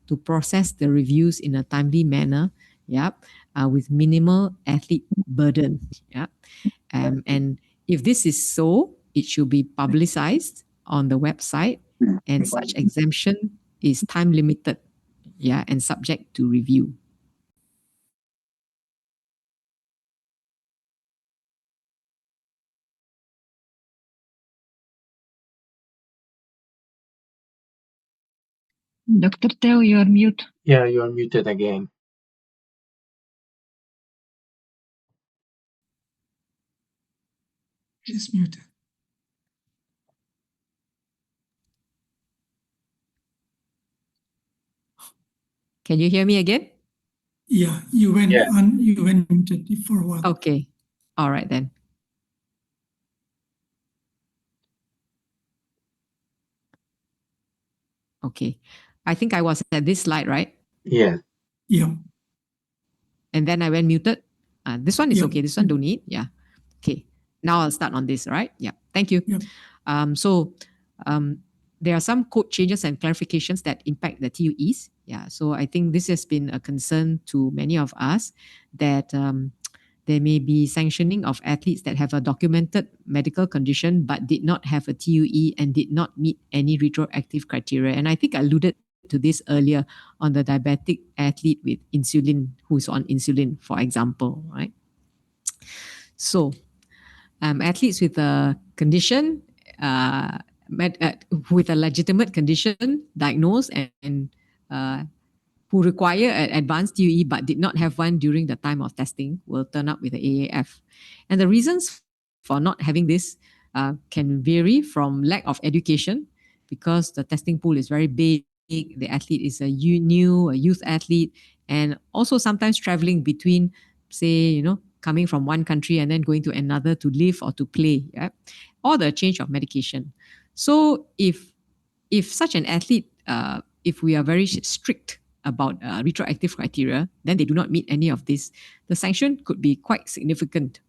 to process the reviews in a timely manner, with minimal athlete burden. And if this is so, it should be publicized on the website, and such exemption is time limited, and subject to review. Dr. Teo, you are mute. Yeah, you are muted again. She's muted. Can you hear me again? Yeah, you went Yeah. you went muted for a while. Okay. All right then. Okay. I think I was at this slide, right? Yeah. Yeah. And then I went muted. This one is Yeah. okay. This one don't need. Yeah. Okay. Now I'll start on this, right? Yeah. Thank you. Yeah. So there are some code changes and clarifications that impact the TUEs. Yeah. So I think this has been a concern to many of us, that there may be sanctioning of athletes that have a documented medical condition but did not have a TUE and did not meet any retroactive criteria. And I think I alluded to this earlier on the diabetic athlete with insulin, who's on insulin, for example, right? So athletes with a condition, with a legitimate condition diagnosed and who require an advanced TUE but did not have one during the time of testing will turn up with the AAF. And the reasons for not having this can vary from lack of education, because the testing pool is very big. The athlete is a youth athlete, and also sometimes traveling between, say, coming from one country and then going to another to live or to play, or the change of medication. So if such an athlete, if we are very strict about retroactive criteria, then they do not meet any of this, the sanction could be quite significant.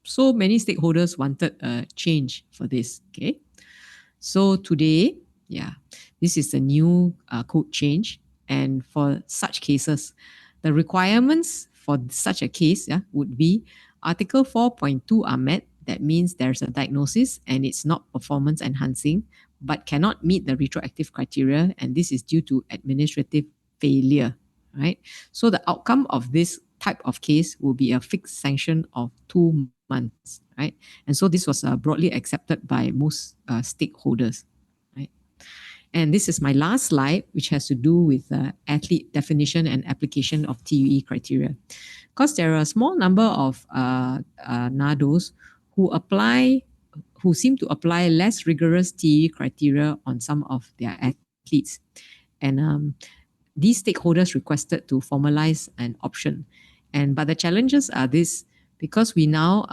So many stakeholders wanted a change for this. Okay, so today, this is the new code change, and for such cases, the requirements for such a case would be Article 4.2 are met. That means there's a diagnosis and it's not performance enhancing, but cannot meet the retroactive criteria, and this is due to administrative failure, right? So the outcome of this type of case will be a fixed sanction of 2 months, right? And so this was broadly accepted by most stakeholders, right? And this is my last slide, which has to do with athlete definition and application of TUE criteria. Because there are a small number of NADOs who seem to apply less rigorous TUE criteria on some of their athletes. And these stakeholders requested to formalize an option. But the challenges are this: because we now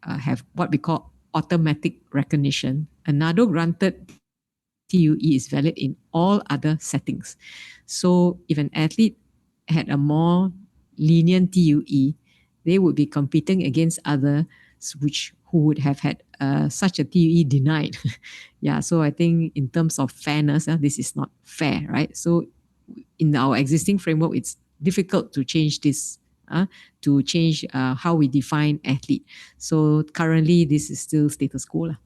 have what we call automatic recognition, a NADO granted TUE is valid in all other settings. So if an athlete had a more lenient TUE, they would be competing against others who would have had such a TUE denied. So I think in terms of fairness, this is not fair, right? So in our existing framework, it's difficult to change this, to change how we define athlete. So currently, this is still status quo.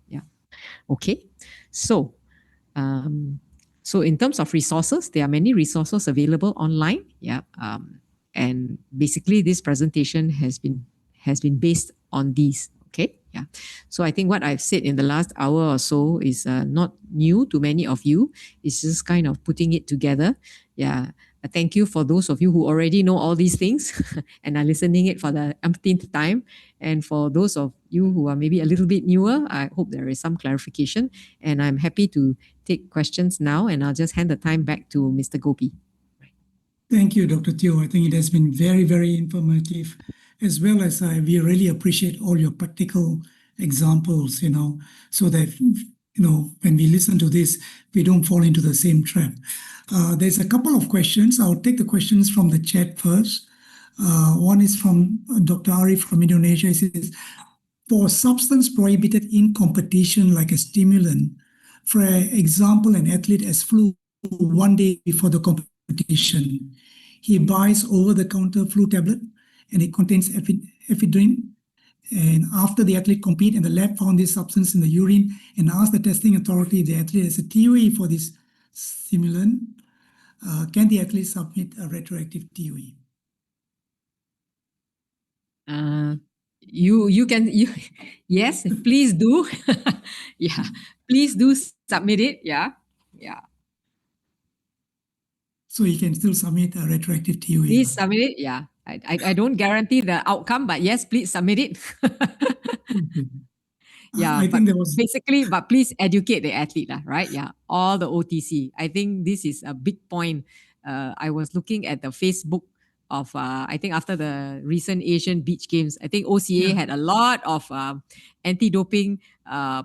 Okay. So in terms of resources, there are many resources available online. And basically, this presentation has been based on these. Okay. So I think what I've said in the last hour or so is not new to many of you. It's just kind of putting it together. Thank you for those of you who already know all these things and are listening it for the umpteenth time. And for those of you who are maybe a little bit newer, I hope there is some clarification. And I'm happy to take questions now, and I'll just hand the time back to Mr. Gopi. Thank you, Dr. Teo. I think it has been very, very informative, as well as we really appreciate all your practical examples, so that, when we listen to this, we don't fall into the same trap. There's a couple of questions. I'll take the questions from the chat first. One is from Dr. Arif from Indonesia. He says, for substance prohibited in competition like a stimulant, for example, an athlete has flu one day before the competition, he buys over-the-counter flu tablet, and it contains ephedrine. And after the athlete compete, and the lab found this substance in the urine and asked the testing authority if the athlete has a TOE for this stimulant, can the athlete submit a retroactive TOE? Yes, please do. Yeah, please do submit it. Yeah. So he can still submit a retroactive TOE. Please submit it. Yeah. I don't guarantee the outcome, but yes, please submit it. Okay. Yeah, I think there was basically, but please educate the athlete, right? Yeah, all the OTC. I think this is a big point. I was looking at the Facebook of, I think after the recent Asian Beach Games, I think OCA had a lot of anti-doping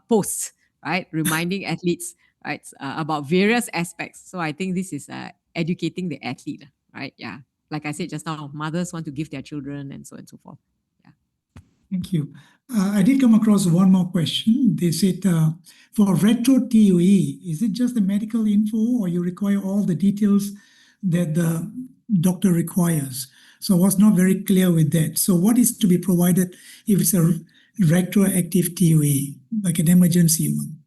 posts, right? Reminding athletes, right, about various aspects. So I think this is educating the athlete, right? Yeah. Like I said just now, mothers want to give their children and so on and so forth. Thank you. I did come across one more question. They said, for retro TOE, is it just the medical info or you require all the details that the doctor requires? So I was not very clear with that. So what is to be provided if it's a retroactive TOE, like an emergency one?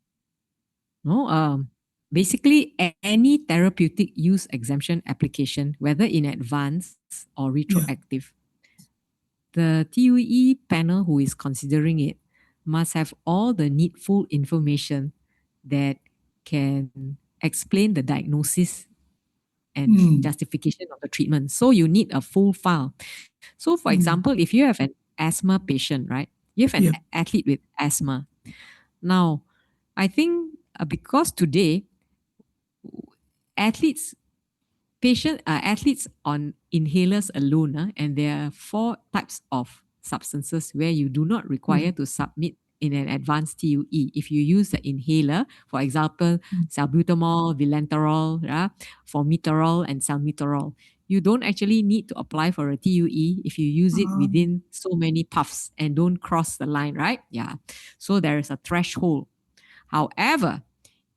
No, basically any therapeutic use exemption application, whether in advance or retroactive, the TUE panel who is considering it must have all the needful information that can explain the diagnosis and justification of the treatment. So you need a full file. So for example, if you have an asthma patient, right? You have an athlete with asthma. Now, I think because today athletes athletes on inhalers alone, and there are 4 types of substances where you do not require to submit in an advanced TUE. If you use the inhaler, for example, salbutamol, vilanterol, formoterol, and salmeterol, you don't actually need to apply for a TUE if you use it within so many puffs and don't cross the line, right? Yeah. So there is a threshold. However,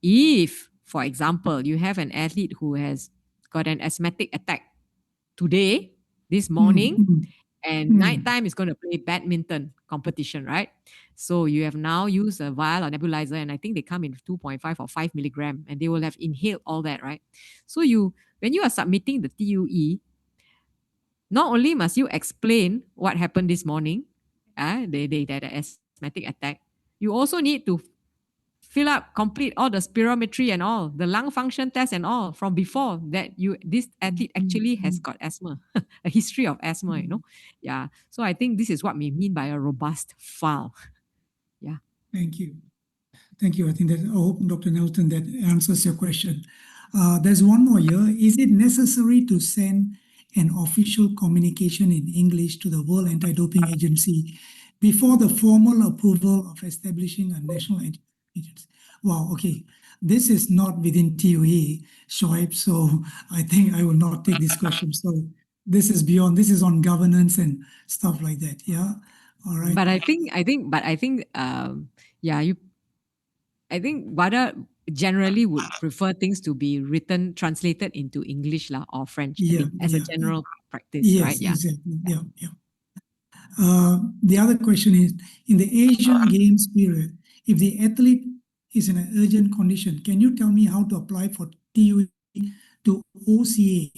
if, for example, you have an athlete who has got an asthmatic attack today, this morning, and nighttime is going to play badminton competition, right? So you have now used a vial or nebulizer, and I think they come in 2.5 or 5 milligram, and they will have inhaled all that, right? So when you are submitting the TUE, not only must you explain what happened this morning, they had an asthmatic attack, you also need to complete all the spirometry and all, the lung function test and all from before that this athlete actually has got asthma, a history of asthma, Yeah. So I think this is what we mean by a robust file. Yeah. Thank you. Thank you. I think that, I hope, Dr. Nelson, that answers your question. There's one more here. Is it necessary to send an official communication in English to the World Anti-Doping Agency before the formal approval of establishing a national agency? Wow, okay. This is not within TOE, Shoaib, so I think I will not take this question. So this is beyond, this is on governance and stuff like that. Yeah. All right. But I think WADA generally would prefer things to be written, translated into English or French, as a general practice, right? Yeah. Exactly. Yeah. The other question is, in the Asian Games period, if the athlete is in an urgent condition, can you tell me how to apply for TUE to OCA?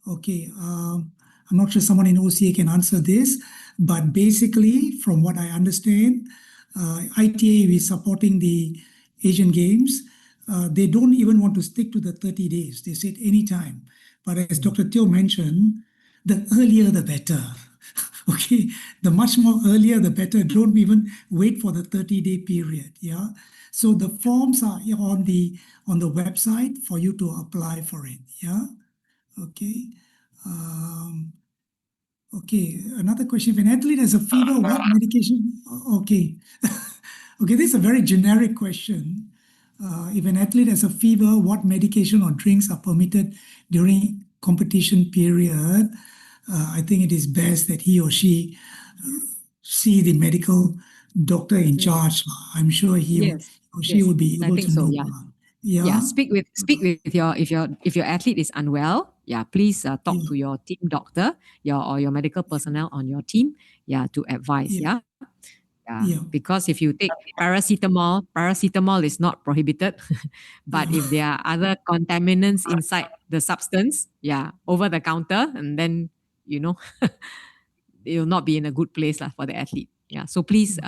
Okay, I'm not sure someone in OCA can answer this, but basically, from what I understand, ITA is supporting the Asian Games. They don't even want to stick to the 30 days. They said anytime. But as Dr. Teo mentioned, the earlier the better. Okay, the much more earlier the better. Don't even wait for the 30-day period. Yeah. So the forms are on the website for you to apply for it. Yeah. Okay. Okay. Another question: if an athlete has a fever, what medication? Okay. Okay. This is a very generic question. If an athlete has a fever, what medication or drinks are permitted during competition period? I think it is best that he or she see the medical doctor in charge. I'm sure he or she will be able to know. Yeah, Yeah. speak with your if your athlete is unwell. Yeah, please talk Yeah. to your team doctor, or your medical personnel on your team. Yeah, to advise. Yeah. Yeah, Yeah. because if you take paracetamol is not prohibited, but Yeah. if there are other contaminants inside the substance, over the counter, and then you know you'll not be in a good place for the athlete. Yeah, so please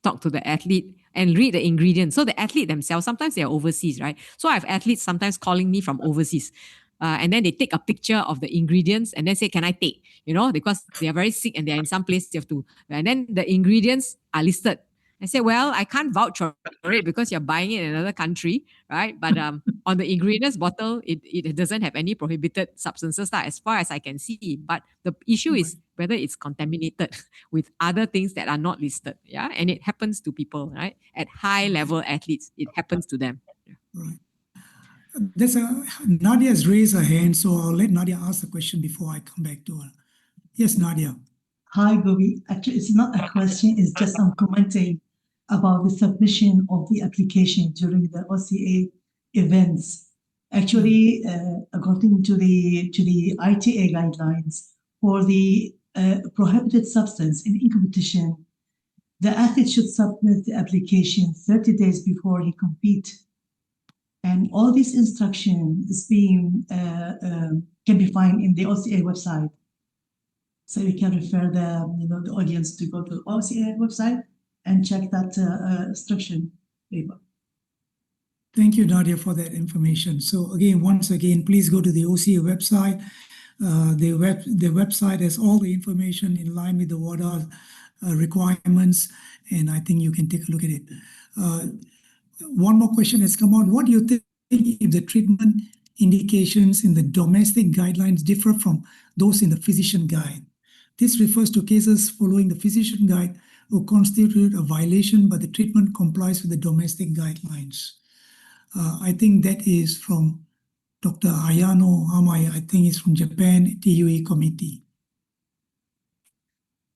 talk to the athlete and read the ingredients. So the athlete themselves, sometimes they are overseas, right? So I have athletes sometimes calling me from overseas. And then they take a picture of the ingredients and then say, can I take? Because they are very sick and they're in some place they have to. And then the ingredients are listed. I say, well, I can't vouch for it because you're buying it in another country, right? But on the ingredients bottle, it doesn't have any prohibited substances as far as I can see. But the issue is whether it's contaminated with other things that are not listed. Yeah. And it happens to people, right? At high level athletes, it happens to them. Right. Nadia has raised her hand, so I'll let Nadia ask the question before I come back to her. Yes, Nadia. Hi, Govi. Actually, it's not a question, it's just I'm commenting about the submission of the application during the OCA events. Actually, according to the ITA guidelines for the prohibited substance in competition, the athlete should submit the application 30 days before he compete. And all this instruction is being can be found in the OCA website. So you can refer the audience to go to the OCA website and check that instruction paper. Thank you, Nadia, for that information. So again, once again, please go to the OCA website. The website has all the information in line with the WADA requirements, and I think you can take a look at it. One more question has come out. What do you think if the treatment indications in the domestic guidelines differ from those in the physician guide? This refers to cases following the physician guide who constitute a violation, but the treatment complies with the domestic guidelines. I think that is from Dr. Ayano Amai. I think it's from Japan TUE committee.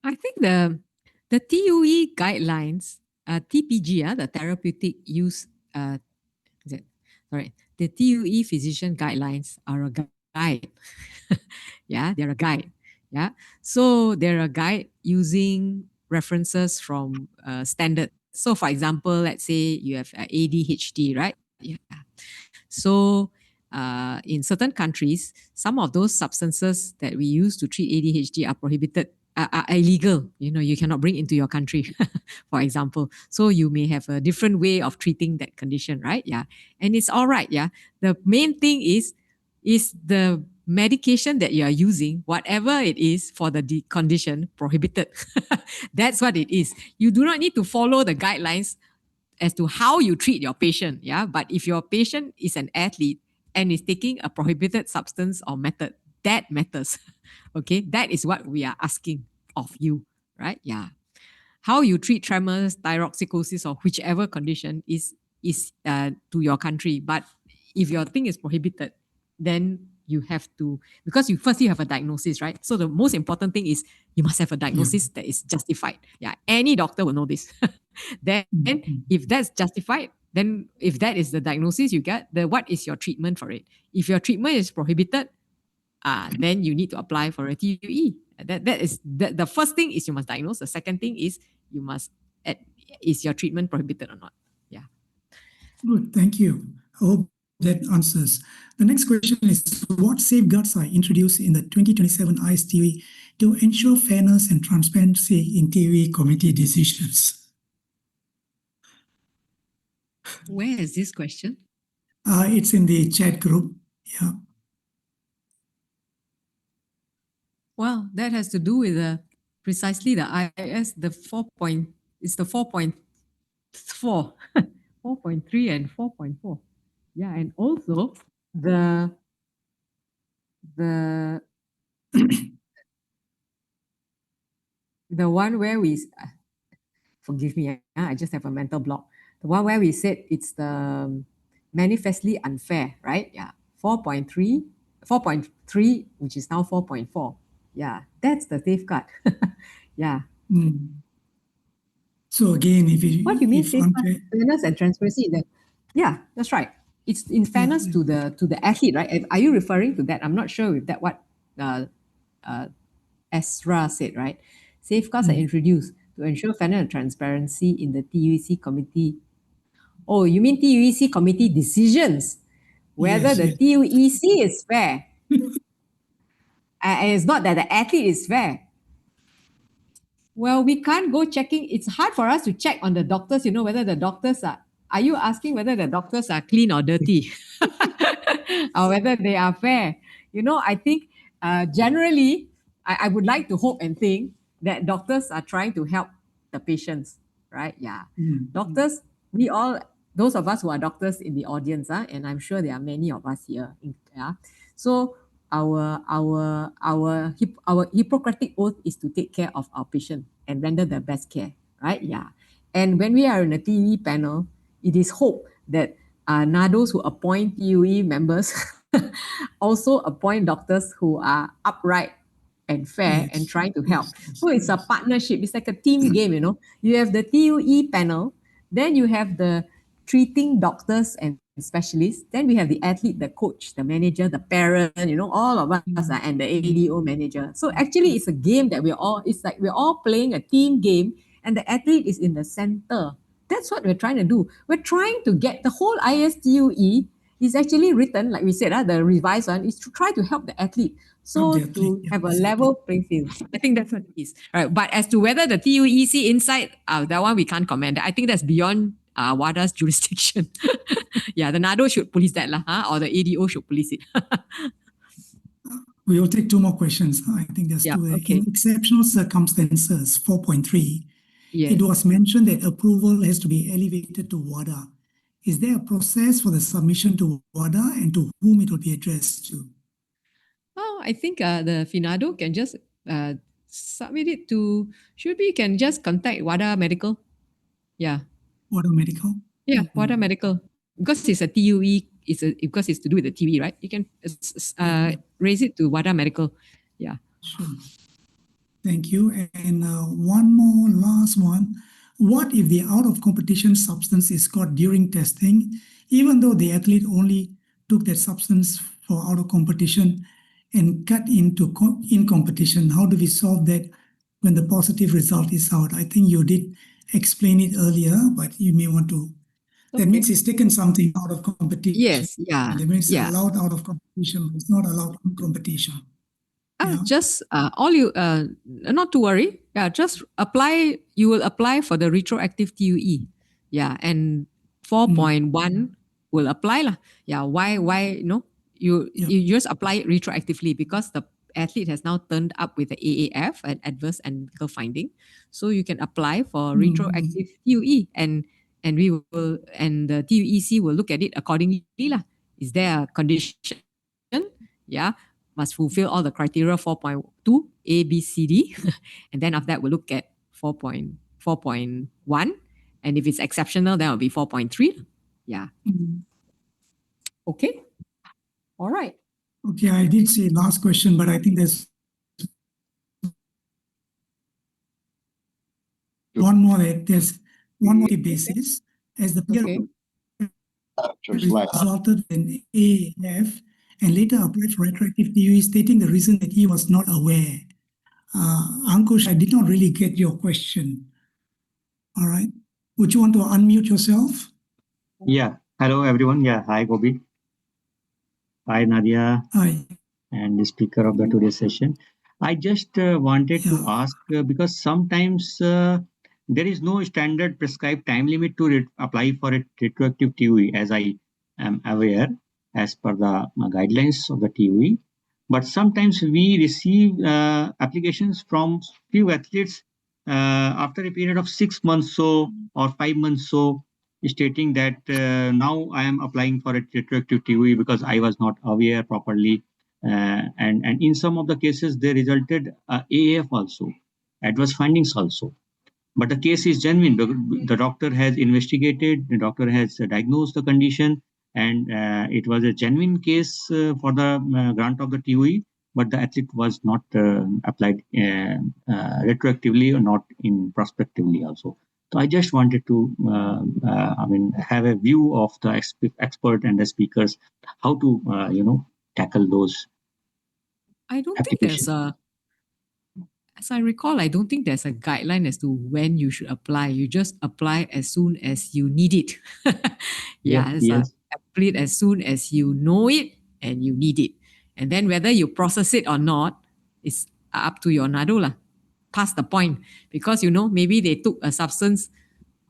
I think the TUE guidelines, TPG, the therapeutic use, the TUE physician guidelines are a guide. Yeah, they're a guide. Yeah, so they're a guide using references from standard. So, for example, let's say you have ADHD, right? Yeah. So, in certain countries, some of those substances that we use to treat ADHD are prohibited, are illegal. You cannot bring into your country, for example. So you may have a different way of treating that condition, right? Yeah, and it's all right. Yeah, the main thing is the medication that you are using, whatever it is for the condition, prohibited. That's what it is. You do not need to follow the guidelines as to how you treat your patient. Yeah. But if your patient is an athlete and is taking a prohibited substance or method, that matters. Okay. That is what we are asking of you. Right. Yeah. How you treat tremors, thyroxicosis, or whichever condition is to your country. But if your thing is prohibited, then you have to, because you have a diagnosis, right? So the most important thing is you must have a diagnosis that is justified. Yeah, any doctor will know this. Then if that's justified, then if that is the diagnosis you get, then what is your treatment for it? If your treatment is prohibited, then you need to apply for a TUE. That is the first thing is you must diagnose. The second thing is you must is your treatment prohibited or not? Yeah. Good, thank you. I hope that answers. The next question is, what safeguards are introduced in the 2027 ISTUE to ensure fairness and transparency in TUE committee decisions? Where is this question? It's in the chat group. Yeah. Well, that has to do with precisely the IIS, the 4 point, it's the 4.4, 4.3 and 4.4. Yeah, and also the the one where we, forgive me, I just have a mental block. The one where we said it's the manifestly unfair, right? Yeah, 4.3, 4.3, which is now 4.4. Yeah, that's the safeguard. Yeah. Mm. So again, if it, What do you mean if unfair, fairness and transparency? Yeah, that's right. It's in fairness yeah. to the athlete, right? Are you referring to that? I'm not sure if that what uh, Esra said, right? Safeguards are introduced to ensure fairness and transparency in the TUEC committee. Oh, you mean TUEC committee decisions? Whether Yes, the yes. TUEC is fair. And it's not that the athlete is fair. Well, we can't go checking. It's hard for us to check on the doctors, whether the doctors are you asking whether the doctors are clean or dirty? Or whether they are fair? I think generally, I would like to hope and think that doctors are trying to help the patients, right? Yeah. Doctors, we all, those of us who are doctors in the audience, and I'm sure there are many of us here. Yeah. So our Hippocratic oath is to take care of our patient and render the best care, right? Yeah. And when we are in a TUE panel, it is hope that NADOs who appoint TUE members also appoint doctors who are upright and fair and Yes. trying to help. Yes. So it's a partnership. It's like a team game, You have the TUE panel, then you have the treating doctors and specialists, then we have the athlete, the coach, the manager, the parent, all of us and the ADO manager. So actually it's a game that it's like we're all playing a team game and the athlete is in the center. That's what we're trying to do. We're trying to get the whole ISTUE is actually written, like we said, the revised one is to try to help the athlete. So Absolutely. to have a Exactly. level playing field. I think that's what it is. All right. But as to whether the TUEC inside, that one we can't comment. I think that's beyond WADA's jurisdiction. Yeah, the NADO should police that, or the ADO should police it. We will take two more questions. I think there's Yeah, two. okay. In exceptional circumstances, 4.3, Yes. it was mentioned that approval has to be elevated to WADA. Is there a process for the submission to WADA and to whom it will be addressed to? Oh, I think the FINADO can just submit it to, can just contact WADA Medical. Yeah. WADA Medical? Yeah, WADA Medical. Because it's a TUE, because it's to do with the TUE, right? You can raise it to WADA Medical. Yeah. Sure. Thank you. And one more last one. What if the out of competition substance is caught during testing, even though the athlete only took that substance for out of competition and cut into in competition? How do we solve that when the positive result is out? I think you did explain it earlier, but you may want to. That means he's taken something out of competition. Yes, yeah. That means yeah. it's allowed out of competition, but it's not allowed in competition. Yeah. Just not to worry. Yeah, just apply. You will apply for the retroactive TUE. Yeah, and 4.1 will apply lah. Yeah, why you just apply it retroactively because the athlete has now turned up with the AAF, an adverse medical finding, so you can apply for retroactive TUE and we will and the TUEC will look at it accordingly lah. Is there a condition? Yeah, must fulfill all the criteria 4.2 A, B, C, D. And then after that, we'll look at 4.1. And if it's exceptional, then it'll be 4.3. Yeah. Okay. All right. Okay, I did say last question, but I think there's one more. There's one more basis as the peer resulted in AF and later applied for retroactive TUE, stating the reason that he was not aware. Ankush, I did not really get your question. All right. Would you want to unmute yourself? Yeah. Hello, everyone. Yeah. Hi, Gobi. Hi, Nadia. Hi. And the speaker of the today's session. I just wanted to ask, because sometimes there is no standard prescribed time limit to apply for a retroactive TUE, as I am aware, as per the guidelines of the TUE. But sometimes we receive applications from few athletes after a period of 6 months or 5 months stating that now I am applying for a retroactive TUE because I was not aware properly. And in some of the cases, they resulted AF also, adverse findings also. But the case is genuine. The doctor has investigated, the doctor has diagnosed the condition, and it was a genuine case for the grant of the TUE, but the athlete was not applied retroactively or not in prospectively also. So I just wanted to, have a view of the expert and the speakers, how to, tackle those I don't think applications. as I recall, I don't think there's a guideline as to when you should apply. You just apply as soon as you need it. Yeah, yes. Apply it as soon as you know it and you need it. And then whether you process it or not is up to your nado lah. Past the point. Because maybe they took a substance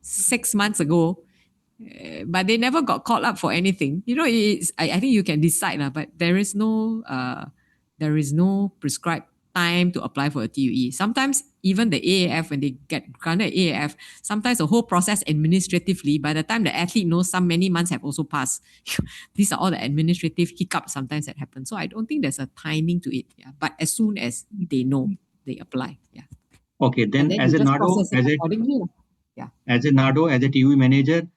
6 months ago, but they never got called up for anything. I think you can decide lah, but there is no prescribed time to apply for a TUE. Sometimes even the AAF, when they get granted AAF, sometimes the whole process administratively, by the time the athlete knows, many months have also passed. These are all the administrative hiccups sometimes that happen. So I don't think there's a timing to it. Yeah. But as soon as they know, they apply. Yeah. Okay, then And then as you a just NADO, process it accordingly. as a NADO, as a TUE manager,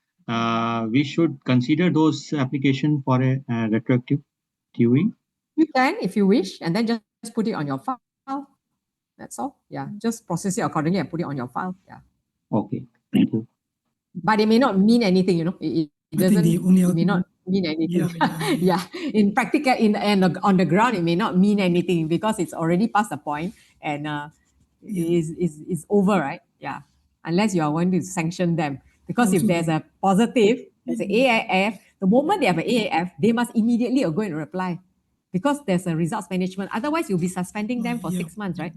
we should consider those application for a retroactive TUE. You can if you wish, and then just put it on your file. That's all. Yeah. Just process it accordingly and put it on your file. Yeah. Okay, thank you. But it may not mean anything, It I think doesn't. the only It other may not mean anything. Yeah. In practical, on the ground, it may not mean anything because it's already past the point and is over, right? Yeah. Unless you are going to sanction them, because if Also there's a positive, there's an AAF. The moment they have an AAF, they must immediately go and reply, because there's a results management. Otherwise, you'll be suspending them for 6 months, right?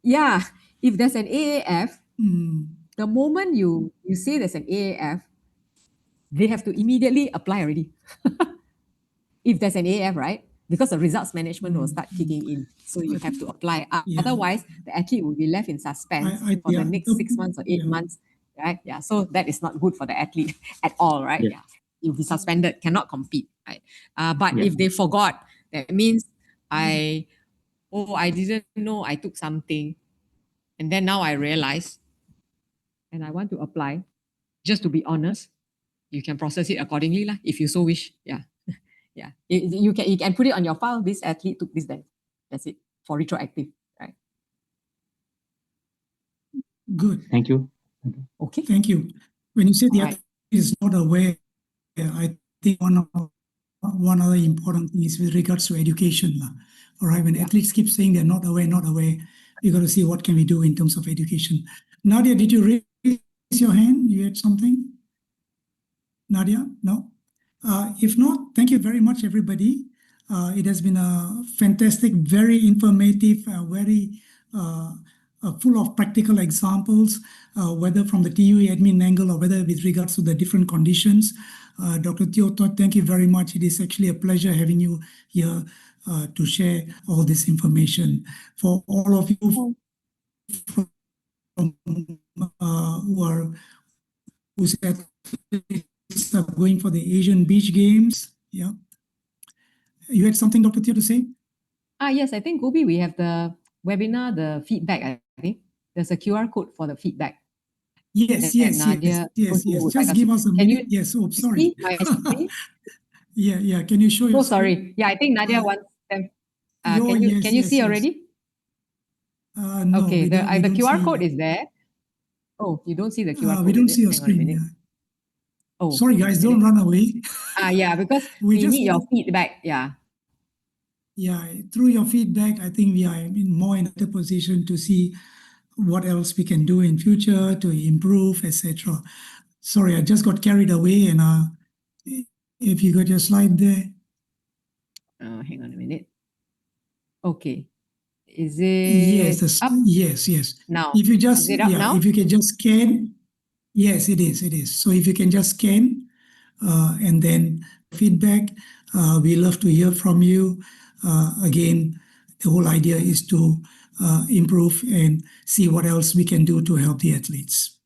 Yeah. If there's an AAF, the moment you say there's an AAF, they have to immediately apply already. If there's an AAF, right? Because the results management will start kicking in. So you have to apply. Yeah. Otherwise, the athlete will be left in suspense for the next 6 months or 8 months, right? Yeah. So that is not good for the athlete at all, right? Yeah. Yeah. You'll be suspended, cannot compete, right? But Yeah. if they forgot, that means I didn't know I took something, and then now I realize, and I want to apply, just to be honest, you can process it accordingly lah, if you so wish. Yeah. Yeah. You can put it on your file. This athlete took this then. That's it for retroactive, right? Good. Thank you. Okay. Thank you. When you say the All right. athlete is not aware, I think one other important thing is with regards to education. All right. When athletes keep saying they're not aware, we got to see what can we do in terms of education. Nadia, did you raise your hand? You had something? Nadia? No? If not, thank you very much, everybody. It has been a fantastic, very informative, very full of practical examples, whether from the TUE admin angle or whether with regards to the different conditions. Dr. Teo, thank you very much. It is actually a pleasure having you here to share all this information. For all of you who said going for the Asian Beach Games. Yeah. You had something, Dr. Teo, to say? Yes, I think, Gobi, we have the webinar, the feedback, I think. There's a QR code for the feedback. Yes. Nadia would like Just give us a Can minute. you Yes. Oh, sorry. see my screen? Yeah. Can you show your sorry. screen? Yeah, I think Nadia wants them. Yes, can you see already? No, Okay, we the don't QR see code it. is there. Oh, you don't see the QR code. We don't is see it? your Hang on a screen. minute. Yeah. Oh, Sorry, guys, don't run away. yeah, because We we just need your want- feedback. Yeah. Yeah, through your feedback, I think we are more in a better position to see what else we can do in future to improve, etc. Sorry, I just got carried away. And if you got your slide there. Hang on a minute. Okay. Is it up? Yes. Now? If you just Is it up now? if you can just scan. Yes, it is. So if you can just scan and then feedback, we love to hear from you. Again, the whole idea is to improve and see what else we can do to help the athletes.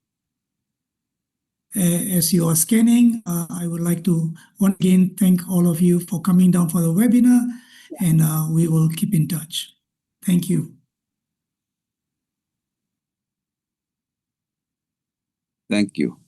As you are scanning, I would like to once again thank all of you for coming down for the webinar, and we will keep in touch. Thank you. Thank you.